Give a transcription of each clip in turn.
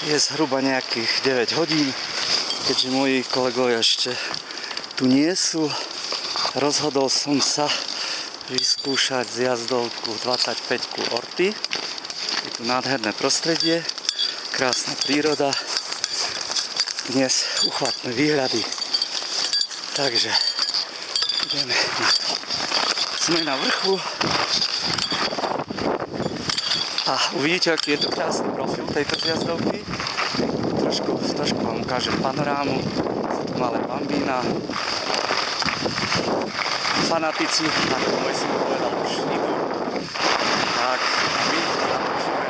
Je zhruba nejakých 9 hodín, keďže moji kolegovia ešte tu nie sú. Rozhodol som sa vyskúšať zjazdovku 25 Orty. Je tu nádherné prostredie, krásna príroda, dnes uchvatné výhľady. Takže ideme na to. Sme na vrchu a uvidíte, aký je to krásny profil tejto zjazdovky. Trošku vám ukážem panorámu. Sú tu malé bambína. Fanatici, ako môj syn povedal, už idú. Tak my natočíme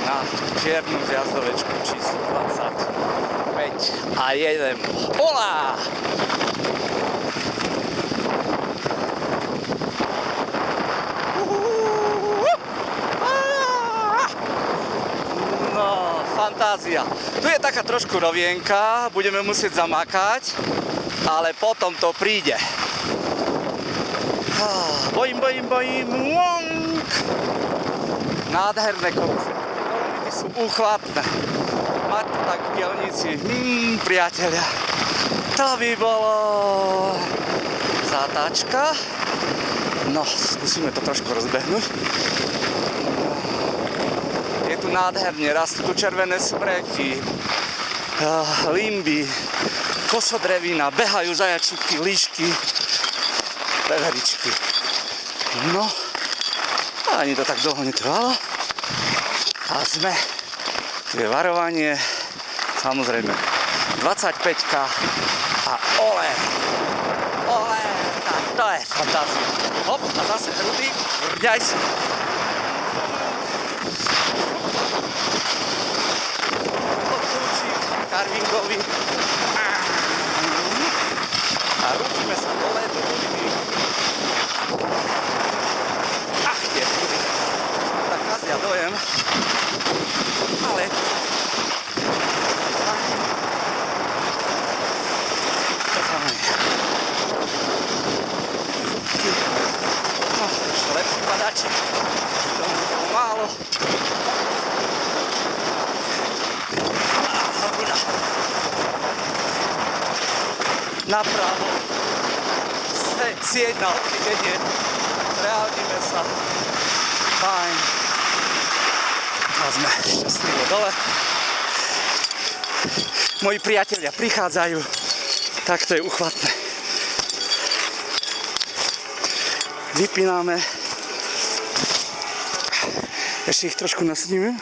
na čiernu zjazdovečku číslo 25 a jedem. Hola! Fantázia. Tu je taká trošku rovienka, budeme musieť zamakať, ale potom to príde. Bojím. Wonk. Nádherné kopce. Dolomity sú úchvatné. Mať to tak v diaľnici. Priatelia. To by bolo zatáčka. No, skúsime to trošku rozbehnúť. Je tu nádherne, rastú tu červené smreky, limby, kosodrevina, behajú zajačíky, líšky, veveričky. No, ani to tak dlho netrvalo. A sme, tu je varovanie, samozrejme, 25K a ole, tak to je fantázia. Hop, a zase hrudý, vrďaj si. Carvingovi a rúčime sa dole do doliny. Ach, tie chvíli. Tak kazia dojem. Ale to fajn. No, ešte lepší padačík. Tomu bolo málo. Napravo, sieť na odkrytenie, reálnime sa, fajn a sme šťastlivo dole. Moji priatelia prichádzajú, tak to je uchvatné. Vypíname, ešte ich trošku nasnímem.